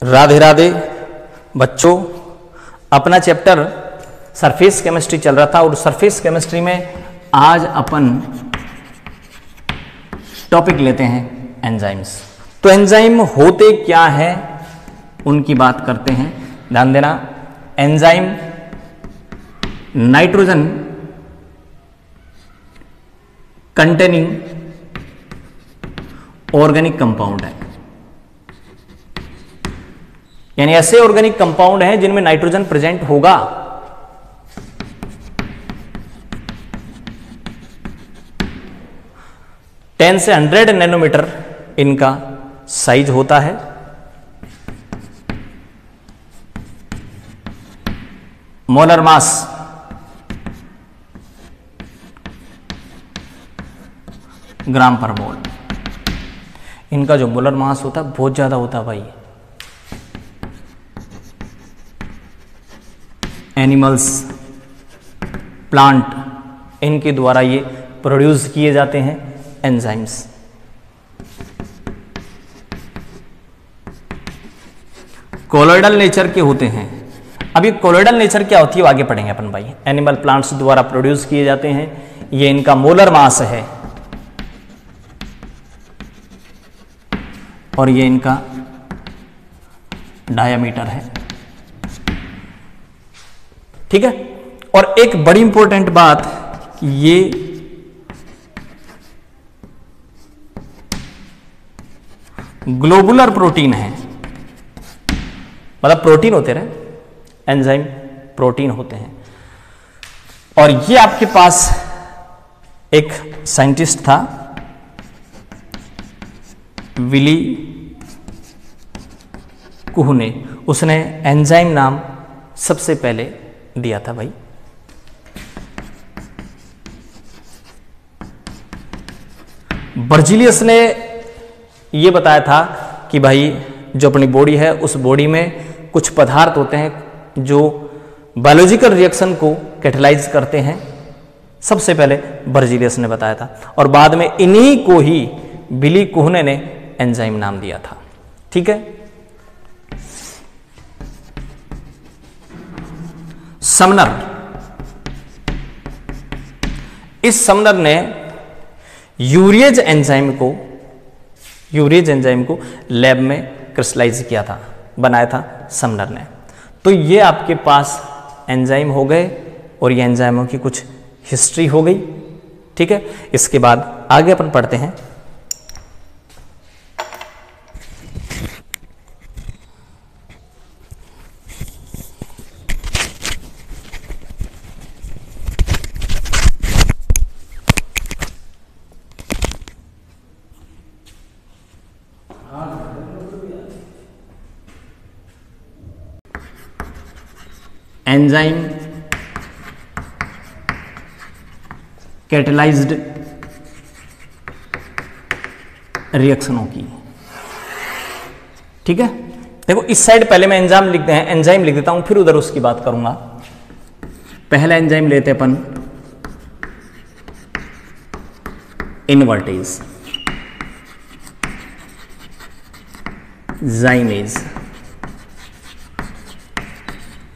राधे राधे बच्चों, अपना chapter surface chemistry चल रहा था और सरफेस केमिस्ट्री में आज अपन टॉपिक लेते हैं एंजाइम्स। तो एंजाइम होते क्या है उनकी बात करते हैं। ध्यान देना, enzyme nitrogen containing organic compound है, यानी ऐसे ऑर्गेनिक कंपाउंड हैं जिनमें नाइट्रोजन प्रेजेंट होगा। टेन से 100 नैनोमीटर इनका साइज होता है। मोलर मास ग्राम पर मोल। इनका जो मोलर मास होता है बहुत ज्यादा होता है भाई। एनिमल्स, प्लांट, इनके द्वारा ये प्रोड्यूस किए जाते हैं एंजाइम्स। कोलोइडल नेचर के होते हैं। अब ये कोलोइडल नेचर क्या होती है वो आगे पढ़ेंगे अपन भाई। एनिमल प्लांट्स द्वारा प्रोड्यूस किए जाते हैं। ये इनका मोलर मास है और ये इनका डायामीटर है। ठीक है। और एक बड़ी इंपॉर्टेंट बात, ये ग्लोबुलर प्रोटीन है, मतलब प्रोटीन होते रहे, एंजाइम प्रोटीन होते हैं। और ये आपके पास एक साइंटिस्ट था विली कुहने, उसने एंजाइम नाम सबसे पहले दिया था भाई। बर्जीलियस ने यह बताया था कि भाई जो अपनी बॉडी है उस बॉडी में कुछ पदार्थ होते हैं जो बायोलॉजिकल रिएक्शन को कैटेलाइज करते हैं। सबसे पहले बर्जीलियस ने बताया था और बाद में इन्हीं को ही विली कुहने ने एंजाइम नाम दिया था। ठीक है। समनर, इस समनर ने यूरिएज एंजाइम को लैब में क्रिस्टलाइज किया था, बनाया था समनर ने। तो ये आपके पास एंजाइम हो गए और ये एंजाइमों की कुछ हिस्ट्री हो गई। ठीक है। इसके बाद आगे अपन पढ़ते हैं। एंजाइम कैटेलाइज्ड रिएक्शनों की। ठीक है। देखो इस साइड पहले मैं एंजाइम लिख देता हूं, फिर उधर उसकी बात करूंगा। पहला एंजाइम लेते अपन invertase, zymase,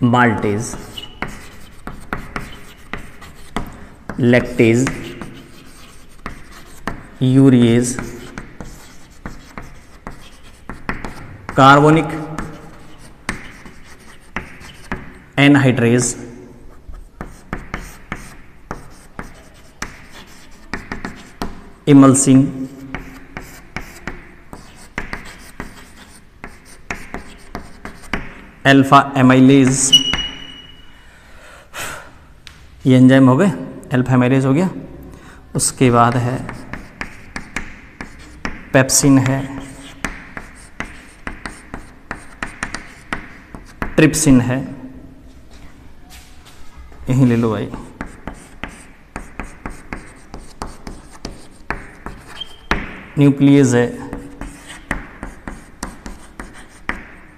maltase, lactase, urease, carbonic anhydrase, emulsin, alpha amylase. ये एंजाइम हो गए, अल्फा एमाइलेज हो गया। उसके बाद है पेप्सिन है, ट्रिप्सिन है, यहीं ले लो भाई। न्यूक्लियस है,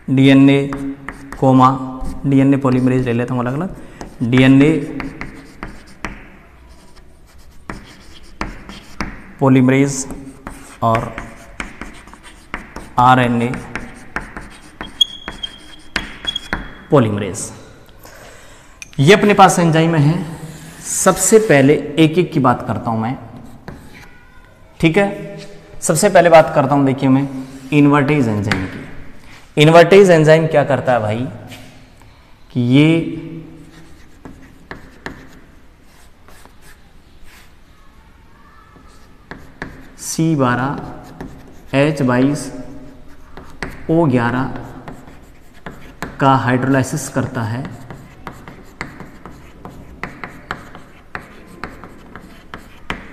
डीएनए कोमा, डीएनए पॉलीमरेज ले लेता हूँ अलग अलग। डीएनए पॉलीमरेज और आरएनए पॉलीमरेज। ये अपने पास एंजाइम है। सबसे पहले एक एक की बात करता हूं मैं, ठीक है। सबसे पहले बात करता हूं, देखिए मैं इन्वर्टेज एंजाइम की। इन्वर्टेज एंजाइम क्या करता है भाई कि ये C12H22O11 का हाइड्रोलाइसिस करता है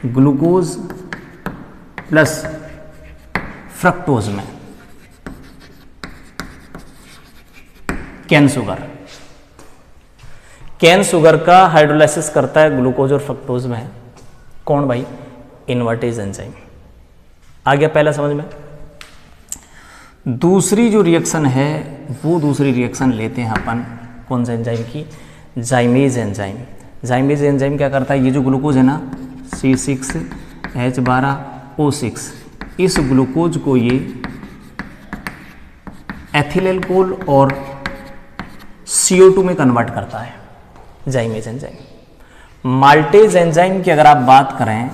ग्लूकोज प्लस फ्रक्टोज में, कैन शुगर। कैन शुगर का हाइड्रोलाइसिस करता है ग्लूकोज और फ्रक्टोज में। कौन भाई? Invertase enzyme. आ गया पहला समझ में। दूसरी जो रिएक्शन है वो दूसरी रिएक्शन लेते हैं अपन कौन से एंजाइम की? जाइमेज एंजाइम। जाइमेज एंजाइम क्या करता है? ये जो ग्लूकोज है ना C6H12O6, इस ग्लूकोज को ये एथिल कोल और CO2 में कन्वर्ट करता है, जाइमेज एंजाइम। माल्टेज एंजाइम की अगर आप बात करें,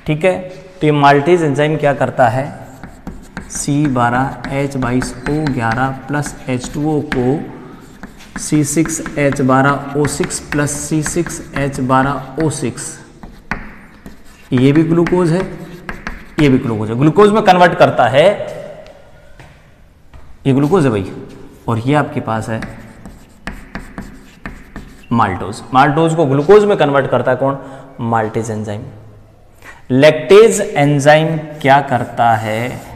ठीक है, तो ये माल्टेज एंजाइम क्या करता है? C12H22O11 प्लस H2O को C6H12O6 प्लस C6H12O6, ये भी ग्लूकोज है, ये भी ग्लूकोज है, ग्लूकोज में कन्वर्ट करता है। ये ग्लूकोज है भाई, और ये आपके पास है माल्टोज। माल्टोज को ग्लूकोज में कन्वर्ट करता है कौन? Maltase enzyme. लैक्टेज एंजाइम क्या करता है?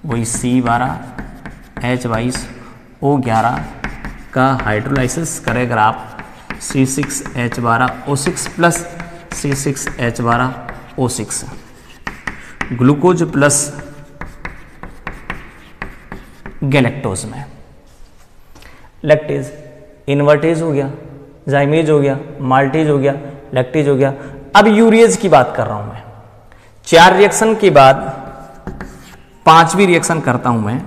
वही C12H22O11 का हाइड्रोलाइसिस करेगा आप C6H12O6 plus C6H12O6, glucose plus galactose में। लैक्टेज, इन्वर्टेज हो गया, जाइमेज हो गया, माल्टेज हो गया, लैक्टेज हो गया। अब यूरिएज की बात कर रहा हूं मैं। 4 रिएक्शन के बाद 5वीं रिएक्शन करता हूं मैं।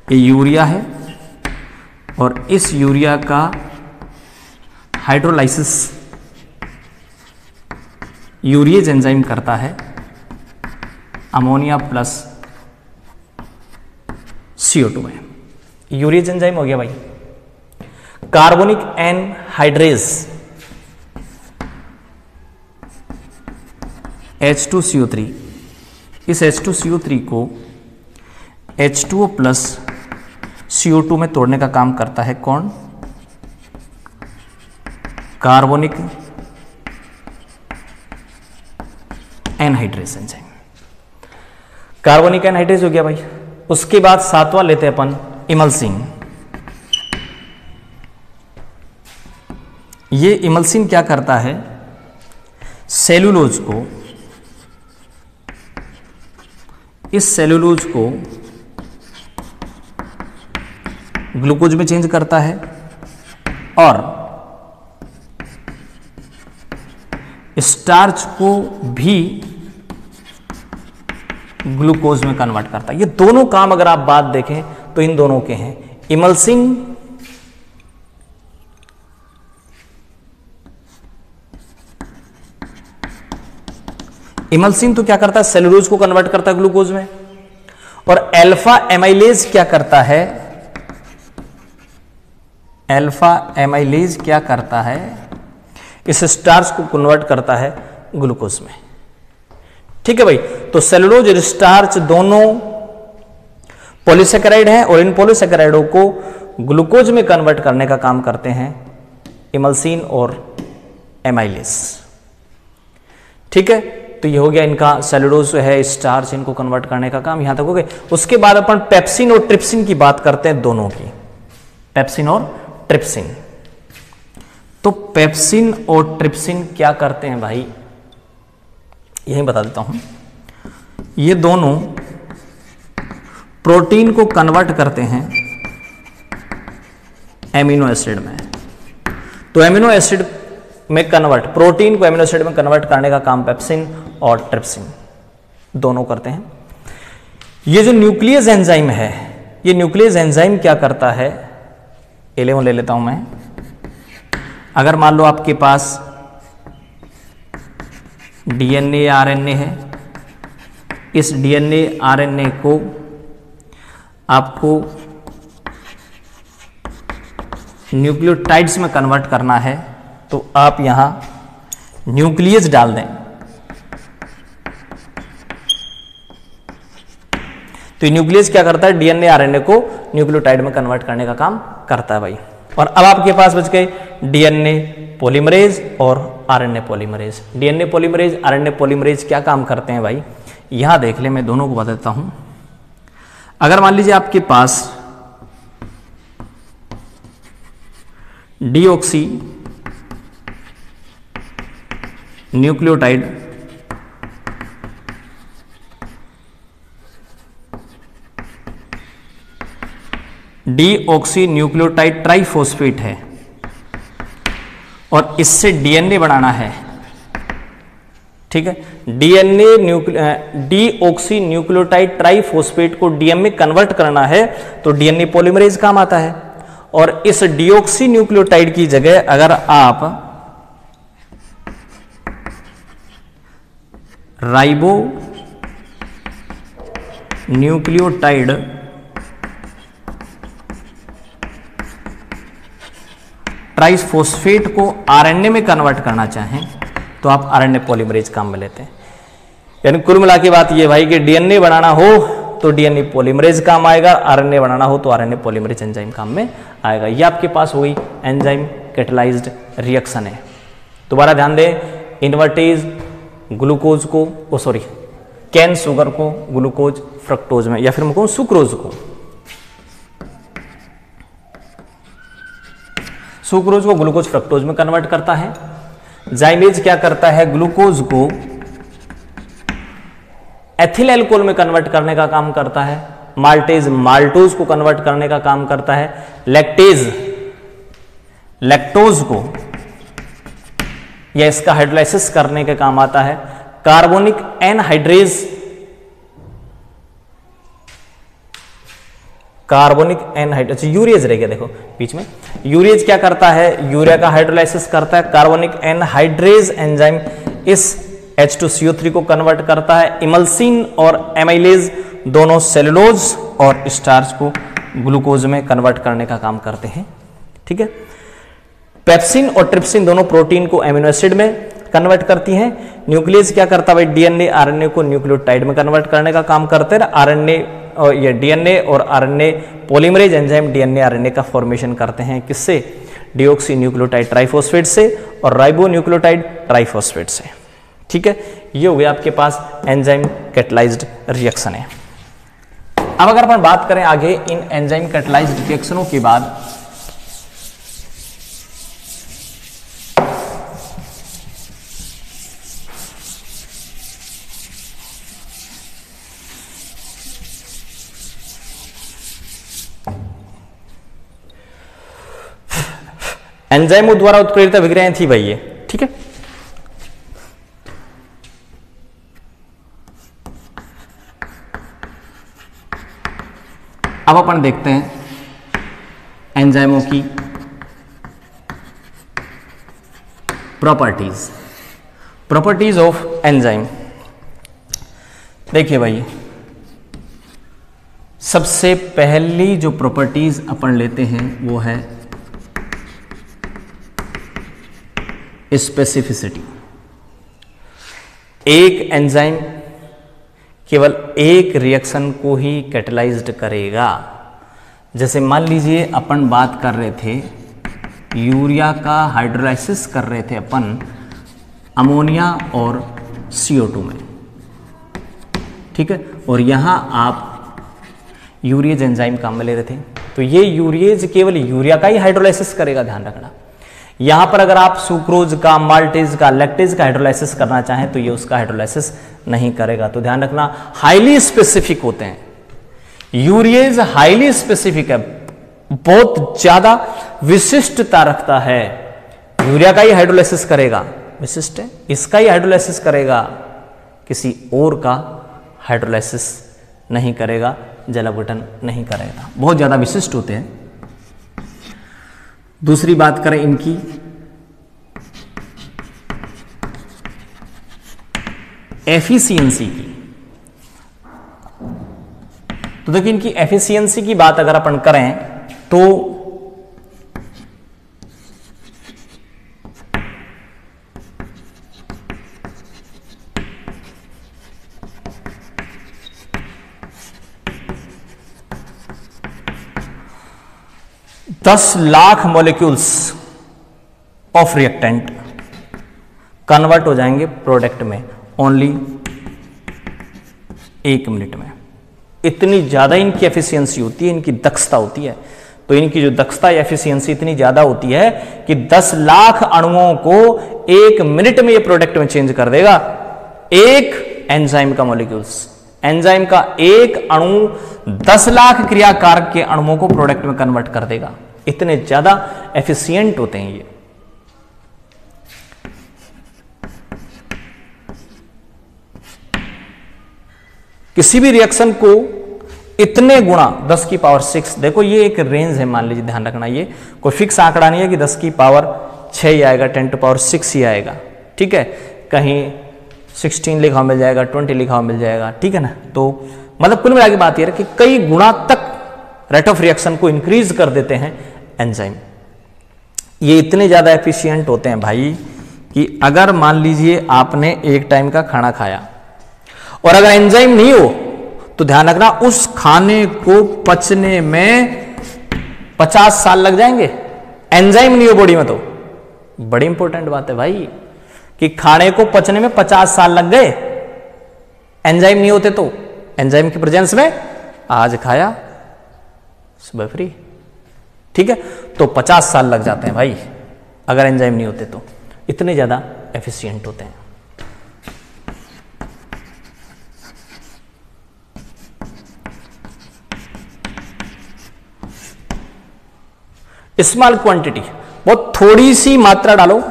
ये यूरिया है और इस यूरिया का हाइड्रोलाइसिस यूरिएज एंजाइम करता है अमोनिया प्लस CO2 में। यूरिएज एंजाइम हो गया भाई। कार्बोनिक एनहाइड्रेज H2CO3, इस H2CO3 को H2O प्लस CO2 में तोड़ने का काम करता है कौन? Carbonic anhydrase enzyme. Carbonic anhydrase हो गया भाई। उसके बाद 7वां लेते हैं अपन, इमल्सिन। ये इमल्सिन क्या करता है? सेलुलोज को, इस सेलुलोज को ग्लूकोज में चेंज करता है और स्टार्च को भी ग्लूकोज में कन्वर्ट करता है। ये दोनों काम अगर आप बात देखें तो इन दोनों के हैं। इमल्सिन तो क्या करता है? सेलुलोज को कन्वर्ट करता है ग्लूकोज में। और अल्फा एमाइलेज क्या करता है? अल्फा एमाइलेज क्या करता है? इस स्टार्च को कन्वर्ट करता है ग्लूकोज में। ठीक है भाई। तो सेलुलोज और स्टार्च दोनों पॉलीसेकेराइड हैं और इन पॉलीसेकेराइडों को ग्लूकोज में कन्वर्ट करने का काम करते हैं इमल्सिन और एमाइलेज। ठीक है, तो ये हो गया इनका, सेलुलोज है, स्टार्च, इनको कन्वर्ट करने का काम यहां तक हो गया। उसके बाद अपन पेप्सिन और ट्रिप्सिन की बात करते हैं, दोनों की, पेप्सिन और ट्रिप्सिन। तो पेप्सिन और ट्रिप्सिन क्या करते हैं भाई, यही बता देता हूं। ये दोनों प्रोटीन को कन्वर्ट करते हैं एमिनो एसिड में। तो एमिनो एसिड में कन्वर्ट, प्रोटीन को एमिनो एसिड में कन्वर्ट करने का काम पेप्सिन और ट्रिप्सिन दोनों करते हैं। ये जो न्यूक्लियस एंजाइम है, ये न्यूक्लियस एंजाइम क्या करता है, 11 ले लेता हूं मैं। अगर मान लो आपके पास डीएनए या आरएनए है, इस डीएनए आरएनए को आपको न्यूक्लियोटाइड्स में कन्वर्ट करना है, तो आप यहां न्यूक्लियस डाल दें। तो न्यूक्लियस क्या करता है, डीएनए आरएनए को न्यूक्लियोटाइड में कन्वर्ट करने का काम करता है भाई। और अब आपके पास बच गए डीएनए पॉलीमरेज और RNA polymerase. DNA polymerase, RNA polymerase क्या काम करते हैं भाई, यहां देख ले, मैं दोनों को बता देता हूं। अगर मान लीजिए आपके पास deoxy nucleotide deoxy nucleotide triphosphate है और इससे डीएनए बनाना है, ठीक है। डीऑक्सी न्यूक्लियोटाइड ट्राइफॉस्फेट को डीएम में कन्वर्ट करना है, तो डीएनए पॉलीमरेज काम आता है। और इस डीऑक्सी न्यूक्लियोटाइड की जगह अगर आप राइबो न्यूक्लियोटाइड ट्राइफॉस्फेट को आरएनए में कन्वर्ट करना चाहें, तो आप आरएनए पॉलीमरेज काम में लेते हैं। यानी कुल मिला के बात ये भाई कि डीएनए बनाना हो तो डीएनए पॉलीमरेज काम आएगा, आरएनए बनाना हो तो आरएनए पॉलीमरेज एंजाइम काम में आएगा। ये आपके पास हुई एंजाइम कैटेलाइज्ड रिएक्शन है। दोबारा ध्यान दें, इन्वर्टेज ग्लूकोज को, कैन शुगर को ग्लूकोज फ्रक्टोज में, या फिर मैं कहूं सुक्रोज को, सुक्रोज को ग्लूकोज फ्रक्टोज में कन्वर्ट करता है। जाइमेज क्या करता है, ग्लूकोज को एथिल अल्कोहल में कन्वर्ट करने का काम करता है। माल्टेज माल्टोज को कन्वर्ट करने का काम करता है। लैक्टेज लैक्टोज को या इसका हाइड्रोलाइसिस करने के काम आता है। कार्बोनिक एनहाइड्रेज यूरियज रह गया, देखो बीच में, यूरियज क्या करता है, यूरिया का हाइड्रोलाइसिस करता है। कार्बोनिक एनहाइड्रेज एंजाइम इस H2CO3 को कन्वर्ट करता है। इमल्सिन और एमाइलेज दोनों सेलुलोज और स्टार्च को ग्लूकोज में कन्वर्ट करने का काम करते हैं, ठीक है। पेप्सिन और ट्रिप्सिन दोनों प्रोटीन को एमिनो एसिड में कन्वर्ट करती हैं। न्यूक्लियस क्या करता है भाई, डीएनए आरएनए को न्यूक्लियोटाइड में कन्वर्ट करने का काम करते हैं। आरएनए और ये डीएनए और RNA polymerase enzyme DNA RNA का फॉर्मेशन करते हैं, किससे, डीऑक्सी न्यूक्लियोटाइड ट्राइफॉस्फेट से और राइबो न्यूक्लियोटाइड ट्राइफॉस्फेट से, ठीक है। ये हो गया आपके पास एंजाइम कैटेलाइज्ड रिएक्शन है। अब अगर अपन बात करें आगे इन एंजाइम कैटेलाइज्ड रिएक्शनों के बाद, एंजाइमों द्वारा उत्प्रेरित अभिक्रियाएं थी भाई ये, ठीक है। अब अपन देखते हैं एंजाइमों की प्रॉपर्टीज ऑफ एंजाइम। देखिए भाई, सबसे पहली जो प्रॉपर्टीज अपन लेते हैं वो है स्पेसिफिसिटी। एक एंजाइम केवल एक रिएक्शन को ही कैटेलाइज्ड करेगा। जैसे मान लीजिए अपन बात कर रहे थे यूरिया का हाइड्रोलाइसिस कर रहे थे अपन अमोनिया और CO2 में, ठीक है। और यहां आप यूरियज एंजाइम काम में ले रहे थे, तो ये यूरियज केवल यूरिया का ही हाइड्रोलाइसिस करेगा, ध्यान रखना। यहां पर अगर आप सुक्रोज का, माल्टेज का, लैक्टेज का हाइड्रोलाइसिस करना चाहें तो ये उसका हाइड्रोलाइसिस नहीं करेगा। तो ध्यान रखना, हाईली स्पेसिफिक होते हैं यूरियज, हाईली स्पेसिफिक है, बहुत ज्यादा विशिष्टता रखता है। यूरिया का ही हाइड्रोलाइसिस करेगा, विशिष्ट है, इसका ही हाइड्रोलाइसिस करेगा, किसी और का हाइड्रोलाइसिस नहीं करेगा, जल अपघटन नहीं करेगा, बहुत ज़्यादा विशिष्ट होते हैं। दूसरी बात करें इनकी एफिशिएंसी की, तो देखिए इनकी एफिशिएंसी की बात अगर अपन करें तो दस lakh molecules of reactant convert हो जाएंगे प्रोडक्ट में ओनली 1 मिनट में। इतनी ज्यादा इनकी एफिशिएंसी होती है, इनकी दक्षता होती है। तो इनकी जो दक्षता या एफिशिएंसी इतनी ज्यादा होती है कि 10 लाख अणुओं को 1 मिनट में ये प्रोडक्ट में चेंज कर देगा। एक एंजाइम का मॉलिक्यूल्स, एंजाइम का एक अणु 10 लाख क्रियाकारक के अणुओं को प्रोडक्ट में कन्वर्ट कर देगा। इतने ज्यादा एफिशिएंट होते हैं ये। किसी भी रिएक्शन को इतने गुणा 10 की पावर 6, देखो ये एक रेंज है, मान लीजिए, ध्यान रखना, ये कोई फिक्स आंकड़ा नहीं है कि 10 की पावर 6 ही आएगा, 10 टू पावर 6 ही आएगा, ठीक है। कहीं 16 लिखा हुआ मिल जाएगा, 20 लिखा हुआ मिल जाएगा, ठीक है ना। तो मतलब कुल मिला के बात यह है कि कई गुणा तक रेट ऑफ रिएक्शन को इंक्रीज कर देते हैं एंजाइम। ये इतने ज्यादा एफिशिएंट होते हैं भाई कि अगर मान लीजिए आपने एक टाइम का खाना खाया और अगर एंजाइम नहीं हो तो ध्यान रखना उस खाने को पचने में 50 साल लग जाएंगे। एंजाइम नहीं हो बॉडी में तो बड़ी इंपॉर्टेंट बात है भाई कि खाने को पचने में 50 साल लग गए, एंजाइम नहीं होते तो। एंजाइम की प्रेजेंस में आज खाया सुबह फ्री, ठीक है, तो 50 साल लग जाते हैं भाई अगर एंजाइम नहीं होते तो। इतने ज्यादा एफिशिएंट होते हैं। स्मॉल क्वांटिटी, बहुत थोड़ी सी मात्रा डालो,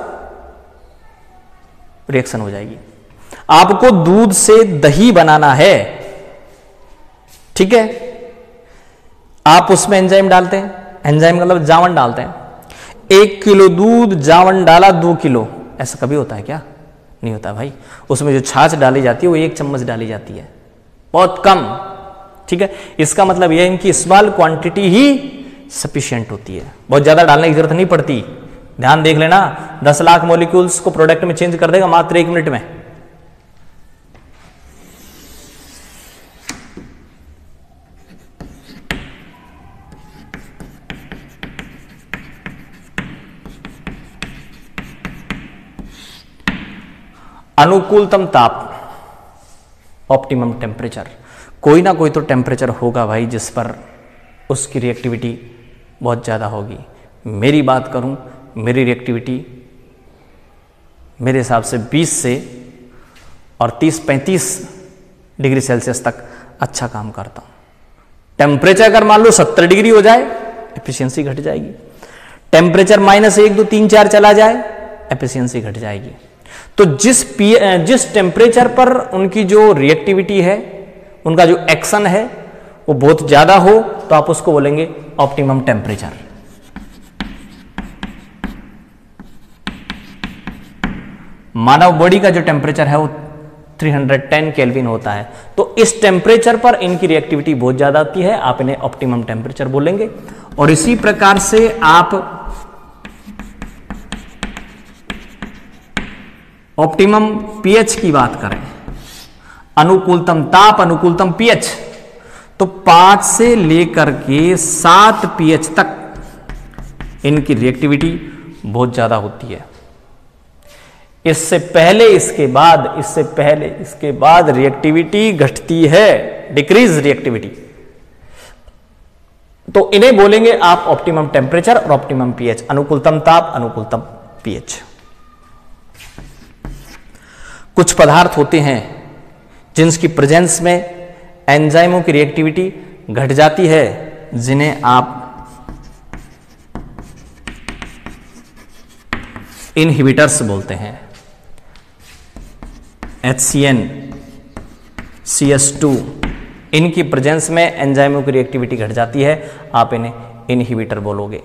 रिएक्शन हो जाएगी। आपको दूध से दही बनाना है, ठीक है, आप उसमें एंजाइम डालते हैं, एंजाइम मतलब जावन डालते हैं। 1 किलो दूध, जावन डाला 2 किलो, ऐसा कभी होता है क्या? नहीं होता भाई। उसमें जो छाछ डाली जाती है वो 1 चम्मच डाली जाती है, बहुत कम, ठीक है। इसका मतलब यह है इनकी स्मॉल क्वांटिटी ही सफिशिएंट होती है, बहुत ज्यादा डालने की जरूरत नहीं पड़ती। ध्यान देख लेना, 10 लाख मॉलिक्यूल्स को प्रोडक्ट में चेंज कर देगा मात्र 1 मिनट में। अनुकूलतम ताप, ऑप्टिमम टेम्परेचर, कोई ना कोई तो टेम्परेचर होगा भाई जिस पर उसकी रिएक्टिविटी बहुत ज़्यादा होगी। मेरी बात करूं, मेरी रिएक्टिविटी मेरे हिसाब से 20 से और 30-35 डिग्री सेल्सियस तक अच्छा काम करता हूं। टेम्परेचर अगर मान लो 70 डिग्री हो जाए एफिशिएंसी घट जाएगी। टेम्परेचर -1, 2, 3, 4 चला जाए एफिशिएंसी घट जाएगी। तो जिस टेम्परेचर पर उनकी जो रिएक्टिविटी है, उनका जो एक्शन है वो बहुत ज्यादा हो तो आप उसको बोलेंगे ऑप्टिमम टेम्परेचर। मानव बॉडी का जो टेम्परेचर है वो 310 केल्विन होता है, तो इस टेम्परेचर पर इनकी रिएक्टिविटी बहुत ज्यादा आती है, आप इन्हें ऑप्टिमम टेम्परेचर बोलेंगे। और इसी प्रकार से आप ऑप्टिमम पीएच की बात करें, अनुकूलतम ताप, अनुकूलतम पीएच, तो 5 से लेकर के 7 पीएच तक इनकी रिएक्टिविटी बहुत ज्यादा होती है। इससे पहले इसके बाद रिएक्टिविटी घटती है, डिक्रीज रिएक्टिविटी। तो इन्हें बोलेंगे आप ऑप्टिमम टेम्परेचर और ऑप्टिमम पीएच, अनुकूलतम ताप, अनुकूलतम पीएच। कुछ पदार्थ होते हैं जिनकी प्रेजेंस में एंजाइमों की रिएक्टिविटी घट जाती है, जिन्हें आप इनहिबिटर्स बोलते हैं। HCN, CS2, इनकी प्रेजेंस में एंजाइमों की रिएक्टिविटी घट जाती है, आप इन्हें इनहिबिटर बोलोगे।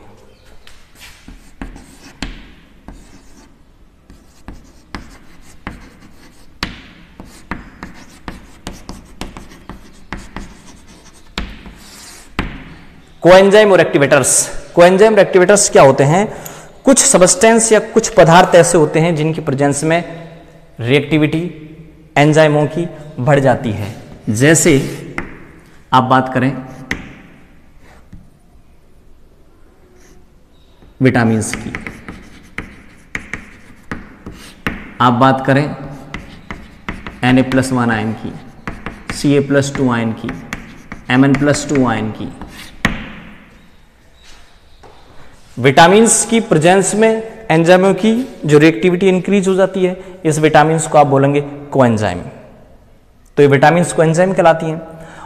कोएंजाइम और एक्टिवेटर्स। कोएंजाइम और एक्टिवेटर्स क्या होते हैं? कुछ सबस्टेंस या कुछ पदार्थ ऐसे होते हैं जिनकी प्रेजेंस में रिएक्टिविटी एंजाइमों की बढ़ जाती है। जैसे आप बात करें विटामिन्स की, आप बात करें Na+1 आयन की, Ca+2 आयन की, Mn+2 आयन की। विटामिन्स की प्रेजेंस में एंजाइमों की जो रिएक्टिविटी इंक्रीज हो जाती है, इस विटामिन्स को आप बोलेंगे कोएंजाइम। तो ये विटामिन्स कोएंजाइम कहलाती हैं।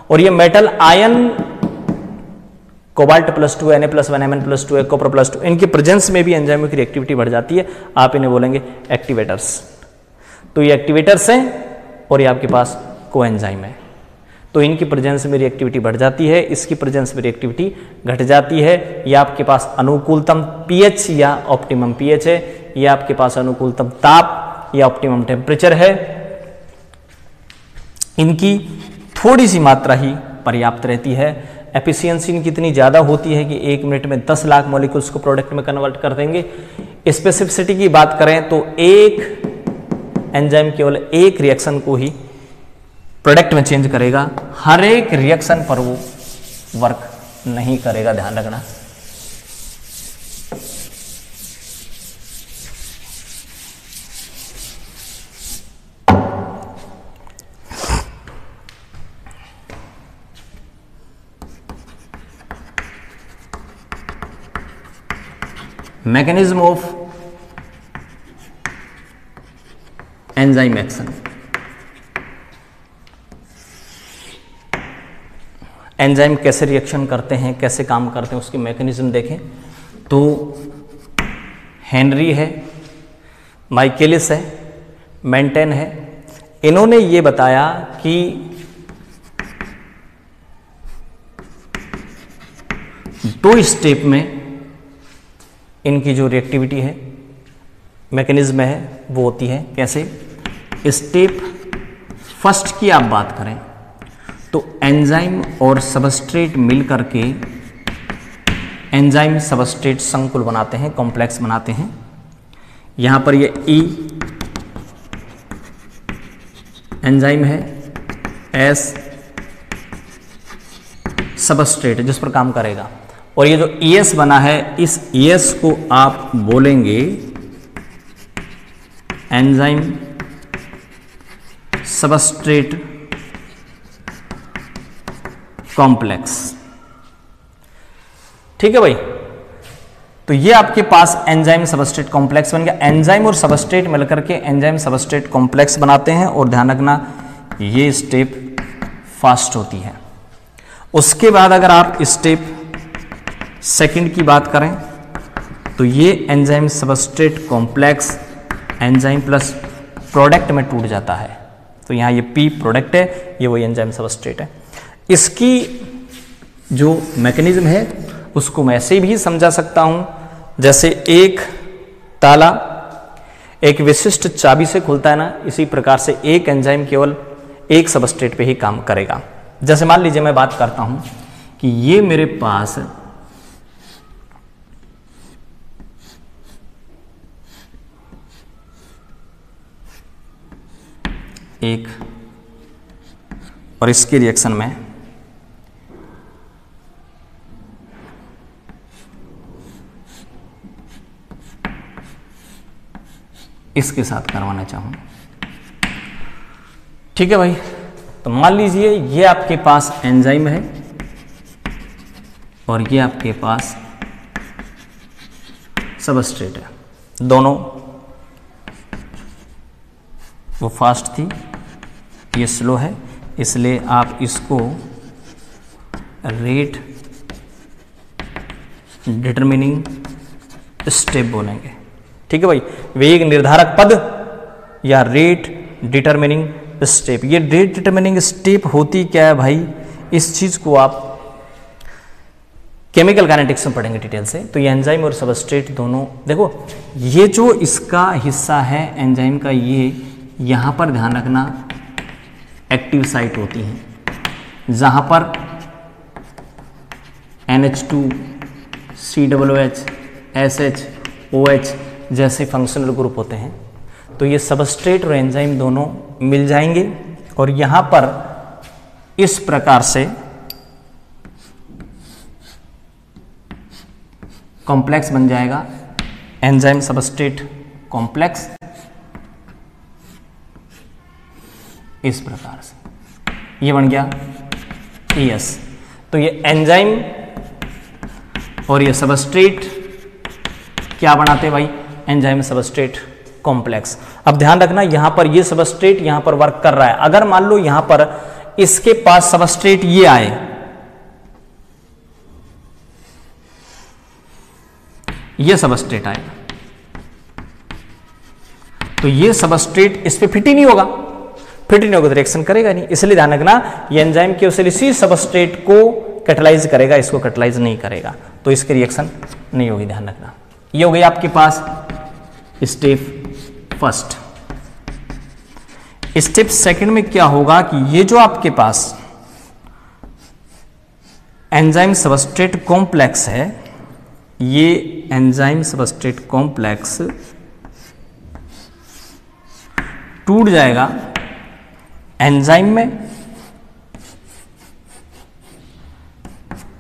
और ये मेटल आयन कोबाल्ट+2, Na+1, Mn+2, कॉपर+2, इनकी प्रेजेंस में भी एंजाइमों की रिएक्टिविटी बढ़ जाती है, आप इन्हें बोलेंगे एक्टिवेटर्स। तो ये एक्टिवेटर्स हैं और ये आपके पास कोएंजाइम है। तो इनकी प्रेजेंस में रिएक्टिविटी बढ़ जाती है, इसकी प्रेजेंस में रिएक्टिविटी घट जाती है। ये आपके पास अनुकूलतम पीएच या ऑप्टिमम पीएच है, ये आपके पास अनुकूलतम ताप या ऑप्टिमम टेम्परेचर है। इनकी थोड़ी सी मात्रा ही पर्याप्त रहती है। एफिशिएंसी इनकी इतनी ज़्यादा होती है कि 1 मिनट में 10 लाख मॉलिक्यूल्स को प्रोडक्ट में कन्वर्ट कर देंगे। स्पेसिफिसिटी की बात करें तो एक एंजाइम केवल एक रिएक्शन को ही प्रोडक्ट में चेंज करेगा, हर एक रिएक्शन पर वो वर्क नहीं करेगा, ध्यान रखना। Mechanism of enzyme action. Enzyme कैसे रिएक्शन करते हैं, कैसे काम करते हैं, उसकी मैकेनिज्म देखें तो हेनरी है, माइकेलिस है, मेंटेन है। इन्होंने ये बताया कि दो स्टेप में इनकी जो रिएक्टिविटी है, मैकेनिज्म है, वो होती है कैसे। स्टेप फर्स्ट की आप बात करें तो एंजाइम और सबस्ट्रेट मिलकर के एंजाइम सबस्ट्रेट संकुल बनाते हैं, कॉम्प्लेक्स बनाते हैं। यहां पर ये ई एंजाइम है, एस सबस्ट्रेट जिस पर काम करेगा, और ये जो ईएस बना है, इस ईएस को आप बोलेंगे एंजाइम सबस्ट्रेट कॉम्प्लेक्स। ठीक है भाई, तो ये आपके पास एंजाइम सबस्ट्रेट कॉम्प्लेक्स बन गया। एंजाइम और सबस्ट्रेट मिलकर के एंजाइम सबस्ट्रेट कॉम्प्लेक्स बनाते हैं, और ध्यान रखना ये स्टेप फास्ट होती है। उसके बाद अगर आप स्टेप सेकंड की बात करें तो ये enzyme substrate complex enzyme plus product में टूट जाता है। तो यहाँ ये पी प्रोडक्ट है, ये वही एंजाइम सबस्ट्रेट है। इसकी जो मैकेनिज्म है उसको मैं ऐसे भी समझा सकता हूं, जैसे एक ताला एक विशिष्ट चाबी से खुलता है ना, इसी प्रकार से एक एंजाइम केवल एक सबस्ट्रेट पे ही काम करेगा। जैसे मान लीजिए मैं बात करता हूं कि ये मेरे पास एक, और इसके रिएक्शन में इसके साथ करवाना चाहूँ। ठीक है भाई, तो मान लीजिए ये आपके पास एंजाइम है और ये आपके पास सबस्ट्रेट है। दोनों वो फास्ट थी, ये स्लो है, इसलिए आप इसको रेट डिटरमिनिंग स्टेप बोलेंगे। ठीक है भाई, वेग निर्धारक पद या रेट डिटरमिनिंग स्टेप। ये रेट डिटरमिनिंग स्टेप होती क्या है भाई, इस चीज को आप केमिकल काइनेटिक्स में पढ़ेंगे डिटेल से। तो ये एंजाइम और सबस्ट्रेट दोनों, देखो ये जो इसका हिस्सा है एंजाइम का, ये यहां पर ध्यान रखना एक्टिव साइट होती है, जहां पर NH2 COOH SH OH जैसे फंक्शनल ग्रुप होते हैं। तो ये सबस्ट्रेट और एंजाइम दोनों मिल जाएंगे और यहां पर इस प्रकार से कॉम्प्लेक्स बन जाएगा, एंजाइम सबस्ट्रेट कॉम्प्लेक्स, इस प्रकार से ये बन गया ES। तो ये एंजाइम और ये सबस्ट्रेट क्या बनाते हैं भाई, एंजाइम सबस्ट्रेट कॉम्प्लेक्स। अब ध्यान रखना यहां पर ये सबस्ट्रेट यहां पर वर्क कर रहा है। अगर मान लो यहां पर इसके पास सबस्ट्रेट ये आए, ये सबस्ट्रेट आएगा, तो ये सबस्ट्रेट इस पे फिट ही नहीं होगा, फिट ही नहीं होगा तो रिएक्शन करेगा नहीं। इसलिए ध्यान रखना ये एंजाइम केवल इसी सबस्ट्रेट को कैटलाइज करेगा, इसको कैटलाइज नहीं करेगा, तो इसकी रिएक्शन नहीं होगी, ध्यान रखना। ये हो गई आपके पास स्टेप फर्स्ट। स्टेप सेकंड में क्या होगा कि ये जो आपके पास एंजाइम सबस्ट्रेट कॉम्प्लेक्स है, ये एंजाइम सबस्ट्रेट कॉम्प्लेक्स टूट जाएगा एंजाइम में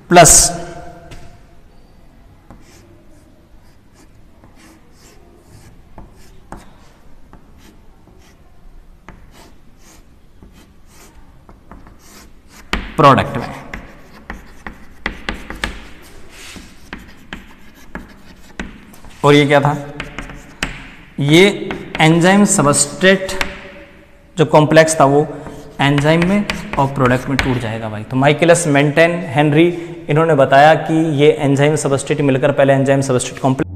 प्लस प्रोडक्ट में। और ये क्या था, ये एंजाइम सबस्ट्रेट जो कॉम्प्लेक्स था वो एंजाइम में और प्रोडक्ट में टूट जाएगा भाई। तो माइकलिस मेंटेन हेनरी इन्होंने बताया कि ये एंजाइम सबस्ट्रेट मिलकर पहले एंजाइम सबस्ट्रेट कॉम्प्लेक्स